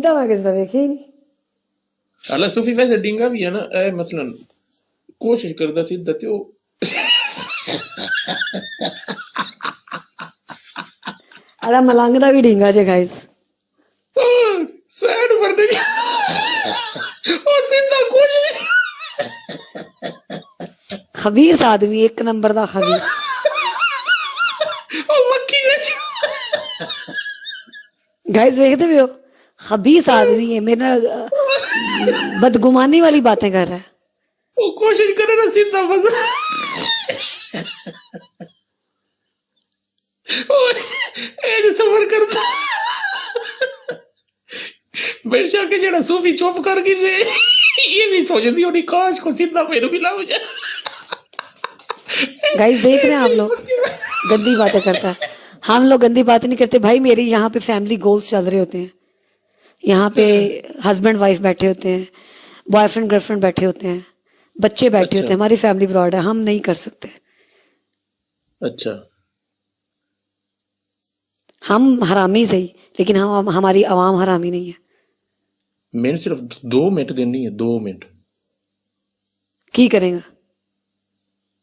सीधा मैं किसी तरह देखी ही नहीं। हालांकि सूफी वैसे डिंगा भी है ना, मसलन कोशिश करदा सीधा ते ओ अरे मलंग दा भी ढींगा जे गाइस। सैड भरने ओ सीधा कोशिश खबीस आदमी, एक नंबर दा खबीस। ओ मक्खी विच गाइस देखते भी हो, खबीस आदमी है, मेरे ना बदगुमानी वाली बातें कर रहा है। ओ कोशिश करे ना सीधा बस ओ ए सफर करदा बेशक जेड़ा सूफी चुप कर गई थे ये भी सोचदी होनी काश को सीधा मेनू भी लाओ जा। गाइस देख रहे हैं आप लोग, गंदी बातें करता है। हम लोग गंदी बातें नहीं करते भाई, मेरे यहाँ पे फैमिली गोल्स चल रहे होते हैं, यहाँ पे हस्बैंड वाइफ बैठे होते हैं, बॉयफ्रेंड गर्लफ्रेंड बैठे होते हैं, बच्चे बैठे होते हैं, हमारी फैमिली ब्रॉड है, हम नहीं कर सकते। अच्छा हम हरामी सही, लेकिन हम हमारी आवाम हरामी नहीं है। मैंने सिर्फ 2 मिनट देनी है, 2 मिनट। की करेगा?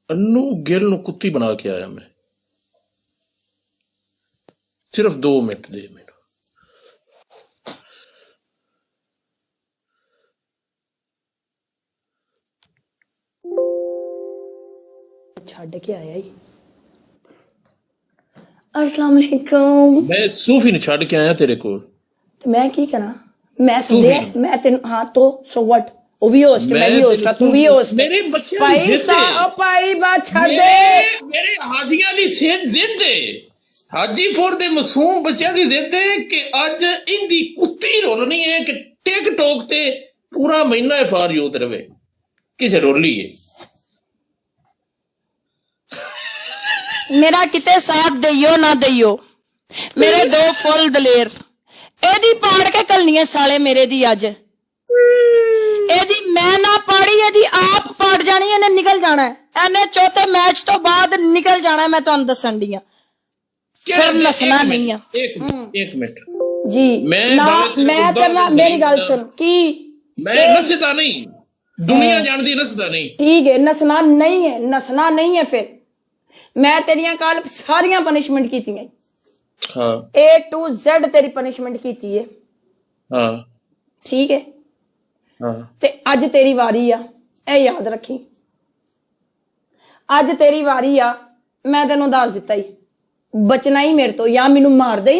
अन्नू गिल नु कुत्ती बना के आया मैं, सिर्फ 2 मिनट दे मैनू। छड़ के आया ही। अस्सलाम वालेकुम। मैं सूफी नु छड़ के आया तेरे कोल। तो मैं की करा? मैं सदे मैं तेन हाँ तो सो व्हाट? ओ भी होस्ट मैं भी होस्ट तू भी होस्ट। मेरे बच्चे पैसा ओ पाई बात छड़ दे। मेरे हाजियां दी सेहत जिद है, हाजीपुर दे मासूम बच्चों दी जिद है कि अज इंदी कुत्ती रोलनी है कि टिकटॉक ते पूरा महीना एफआर यूथ रवे किसे रोली है। मेरा किते साथ दइयो ना दइयो, मेरे 2 फुल दलेर एदी पाड़ के कलनी साले मेरे दी अज एदी मैं ना पाड़ी एदी आप पाड़ जानी है, निकल जाना है एने चौथे मैच तो बाद निकल जाना है। मैं तुहानू दसन दी फिर नसना नहीं है। एक मिनट जी ना मैं करना मेरी गल सुन की मैं नसता नहीं, दुनिया जानती नसता नहीं। ठीक है नसना नहीं है, नसना नहीं है। फिर मैं तेरिया कल सारिया पनिशमेंट की हाँ A to Z तेरी पनिशमेंट की है। हाँ ठीक है हाँ ते अज तेरी वारी आ, ए याद रखी अज तेरी वारी आ। मैं तेनों दस दिता ही बचना ही मेरे तो, या मैनू मार दे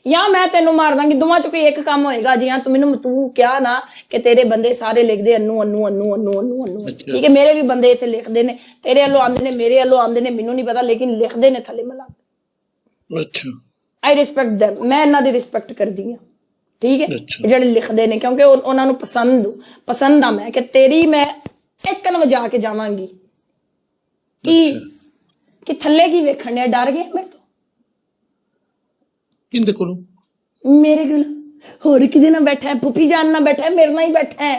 या मैं तेनों मार दांगी, दोवां चों कोई एक काम होएगा। जी हाँ तू मैनू तू क्या ना कि तेरे बंदे सारे लिखदे अन्नू अन्नू अन्नू अन्नू अन्नू अन्नू, ठीक है मेरे भी बंदे इत्थे लिखदे ने, तेरे अल्लों आंदे ने मेरे अल्लों आंदे ने, मैनू नहीं पता लेकिन लिखदे ने थले मला। अच्छा आई रिस्पेक्ट देम, मैं इन्हां दी रिस्पेक्ट करदी हां, ठीक है अच्छा। जेड़े लिखदे ने क्योंकि उन्हां नू पसंद आ मैं कि तेरी मैं एक न वजा के जावांगी कि थल्ले की वेखण ने डर गया मेरे तो किंदे कोलों मेरे कोल होर किदे ना बैठा है, पुपी जान ना बैठा है, मेरे ना ही बैठा है।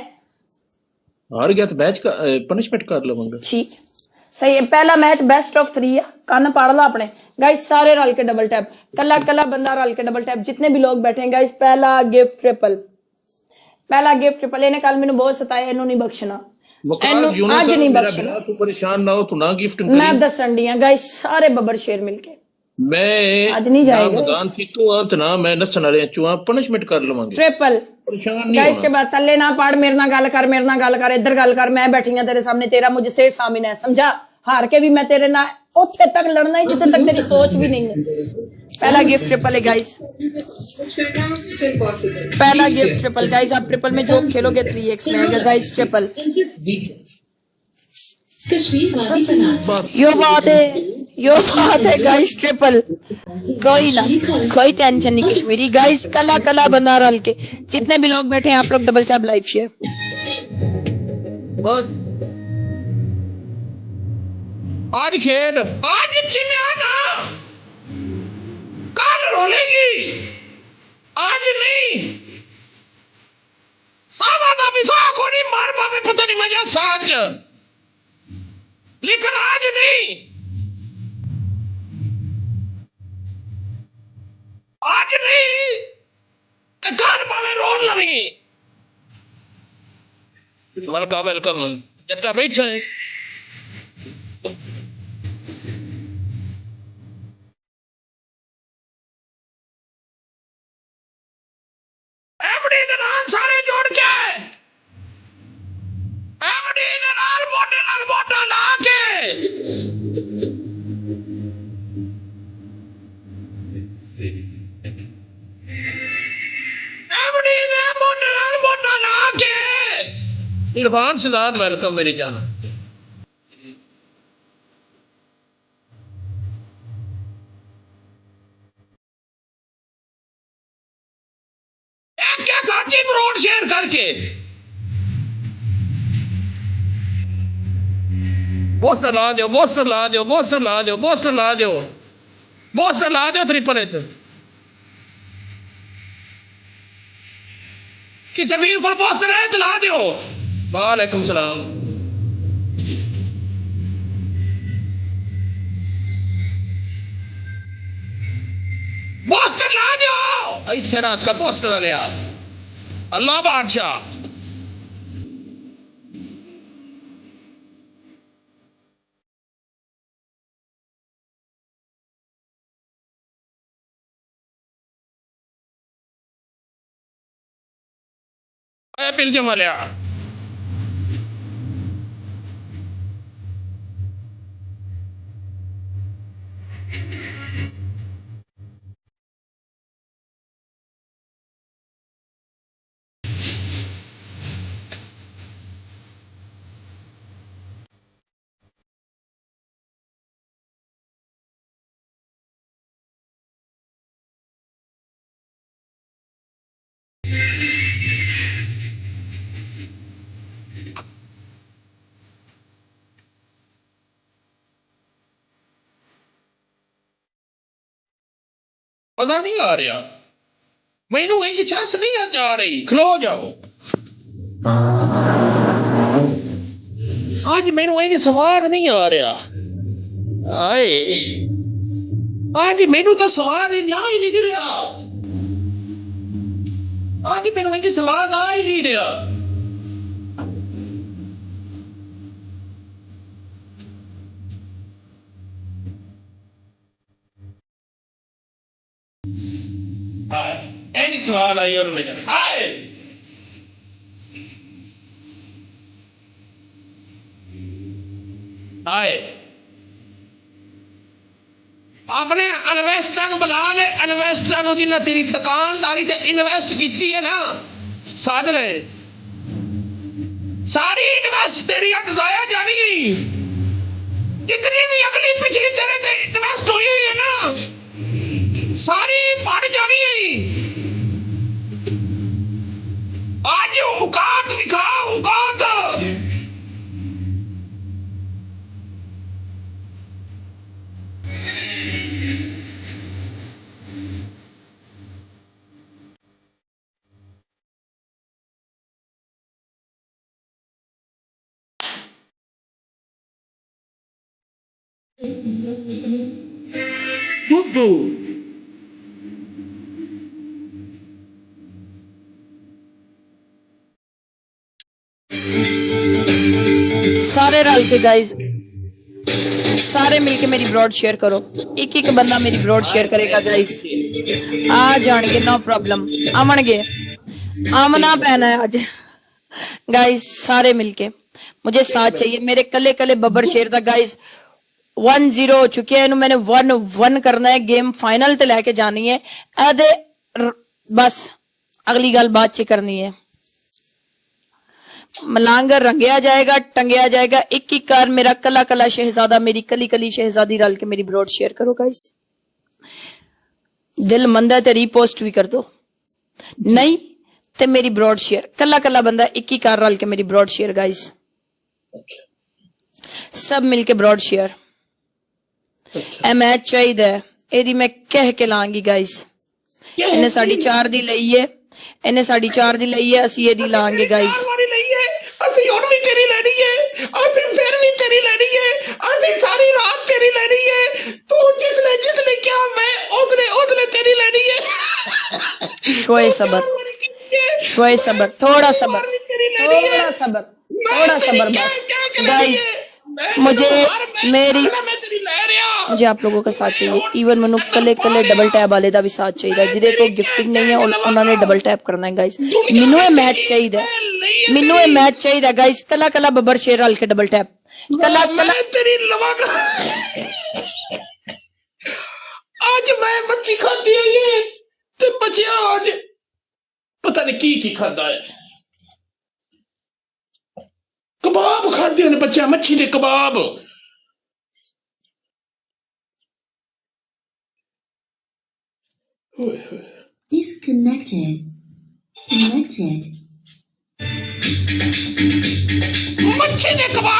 हार गया तो मैच का पनिशमेंट कर लवांगा। ठीक सही है, पहला मैच बेस्ट ऑफ 3 है, कान पाड़ ला अपने गाइस सारे रल के डबल टैप, कला कला बंदा रल के डबल टैप, जितने भी लोग बैठे हैं गाइस। पहला गिफ्ट ट्रिपल, पहला गिफ्ट ट्रिपल। इन्हें कल मैंने बहुत सताया, इन्हों नहीं बख्शना, आज नहीं बख्शना। तू परेशान ना हो, तू ना गिफ्ट मैं दसन दी गाइस सारे बब्बर शेर मिलके मैं आज नहीं जाएगा मैदान की तू अंत ना मैं नसन वाले चुआ पनिशमेंट कर लवांगे ट्रिपल। परेशान नहीं गाइस के होना। बाद तल्ले ना पाड़, मेरे ना गल कर, मेरे ना गल कर, इधर गल कर, मैं बैठी हूं तेरे सामने, तेरा मुझसे सामने है, समझा? हार के भी मैं तेरे ना उथे तक लड़ना है जिथे तक तेरी सोच भी नहीं है। पहला गिफ्ट ट्रिपल है गाइस, पहला गिफ्ट ट्रिपल गाइस। आप ट्रिपल में जो खेलोगे 3x में आएगा गाइस ट्रिपल। यो बात है गाइस ट्रिपल। कोई ना कोई टेंशन नहीं कश्मीरी गाइस, कला कला बंदा रल के जितने भी लोग बैठे हैं आप लोग डबल टैप लाइव शेयर। बहुत आज खेल आज चिन्याना कल रोलेगी, आज नहीं सावा का विसा को नहीं मार पावे, पता नहीं मजा साज, लेकिन आज नहीं, आज नहीं ਤੇ ਕਾਨ ਭਾਵੇਂ ਰੋਣ ਲਵੀ ਵੈਲਕਮ ਜੱਟਾ ਬੈਠਾ ਹੈ ਐਵੜੀ ਦੇ ਨਾਲ ਸਾਰੇ ਜੋੜ ਕੇ ਐਵੜੀ ਦੇ ਨਾਲ ਮੋਢਾ ਲਾ ਕੇ ਐਵੜੀ ਦੇ ਮੋਢਾ ਲਾ ਕੇ इरफान सिदात वेलकम मेरी जान क्या गाजी ब्रॉड शेयर करके पोस्टर ला दो पोस्टर ला दो पोस्टर ला दो पोस्टर ला दो पोस्टर ला दो ट्रिपल एच किसी वीर को पोस्टर है तो ला दो वालेकुम सलाम पोस्टर ला दो इतने रात का पोस्टर लिया अल्लाह बादशाह पिल जमा लिया पता नहीं आ रहा मैनू ये चांस नहीं आ रही खलो जाओ आज मैनू ये स्वाद नहीं आ रहा आए आज मैनू तो स्वाद जा ही नहीं रहा आज मैनू ये स्वाद आ ही नहीं रहा any सवाल आई और लेकर आए आए अपने इन्वेस्टर बुला ले इन्वेस्टर जिन्हें तेरी दुकानदारी से इन्वेस्ट की है ना साध रहे सारी इन्वेस्ट तेरी हद जाया जानी जितनी भी अगली पिछली तेरे से इन्वेस्ट हुई है ना सारी पड़ जानी है आज औकात विखा औकात बुद्धू सारे रल के गाइस सारे मिलके मेरी ब्रॉड शेयर करो एक एक बंदा मेरी ब्रॉड शेयर करेगा गाइस आ जाएंगे नो प्रॉब्लम आमणगे आमना पहना है आज गाइस सारे मिलके मुझे साथ चाहिए मेरे कले कले बब्बर शेयर था गाइस 1-0 हो चुके हैं मैंने 1-1 करना है गेम फाइनल ते लेके जानी है आदे बस अगली गल बात च करनी है मलांगर रंगया जाएगा टंगया जाएगा एक एक कार मेरा कला कला शहजादा मेरी कली कली शहजादी रल के मेरी ब्रॉड शेयर करो गाइस दिल मंदा ते रीपोस्ट भी कर दो नहीं ते मेरी ब्रॉड शेयर कला कला बंदा एक ही कार रल के मेरी ब्रॉड शेयर गाइस सब मिलके ब्रॉड शेयर ए मैच चाहिए एदी मैं कह के लांगी गाइस इन्हें 4.5 दी लई है इन्हें 4.5 दी लई है असि एदी लांगे गाइस ਅਸੀਂ ਹੁਣ ਵੀ ਤੇਰੀ ਲੈਣੀ ਹੈ ਅਸੀਂ ਫਿਰ ਵੀ ਤੇਰੀ ਲੈਣੀ ਹੈ ਅਸੀਂ ਸਾਰੀ ਰਾਤ ਤੇਰੀ ਲੈਣੀ ਹੈ ਤੂੰ ਜਿਸਨੇ ਕਿਹਾ ਮੈਂ ਉਸਨੇ ਤੇਰੀ ਲੈਣੀ ਹੈ शोए सबर शोए सबर, थोड़ा सबर, तेरी लेनी है। थोड़ा सबर, मैं थोड़ा तेरी सबर क्या- बस क्या कहना गाइस। चाहिए? मैं मुझे मैं मेरी मैं तेरी ले रहा। मुझे आप लोगों का साथ चाहिए। ਈਵਨ ਮੈਨੂੰ ਕੱਲੇ ਡਬਲ ਟੈਪ ਵਾਲੇ ਦਾ ਵੀ ਸਾਥ ਚਾਹੀਦਾ, ਜਿਹਦੇ ਕੋਲ ਗਿਫਟਿੰਗ ਨਹੀਂ ਹੈ ਉਹਨਾਂ ਨੇ ਡਬਲ ਟੈਪ ਕਰਨਾ ਹੈ ਗਾਇਸ। ਮੈਨੂੰ ਇਹ ਮੈਚ ਚਾਹੀਦਾ ਹੈ, ਮੈਨੂੰ ਇਹ ਮੈਚ ਚਾਹੀਦਾ ਗਾਇਸ। ਕੱਲਾ ਬੱਬਰ ਸ਼ੇਰ ਰਲ ਕੇ ਡਬਲ ਟੈਪ, ਕੱਲਾ मैं तेरी लवागा। आज मैं मच्छी खाती है ये ते बचिया आज पता नहीं की खादा है। कबाब खाते ने बच्चा, मच्छी दे कबाब। Disconnected. Connected. मच्छी दे कबाब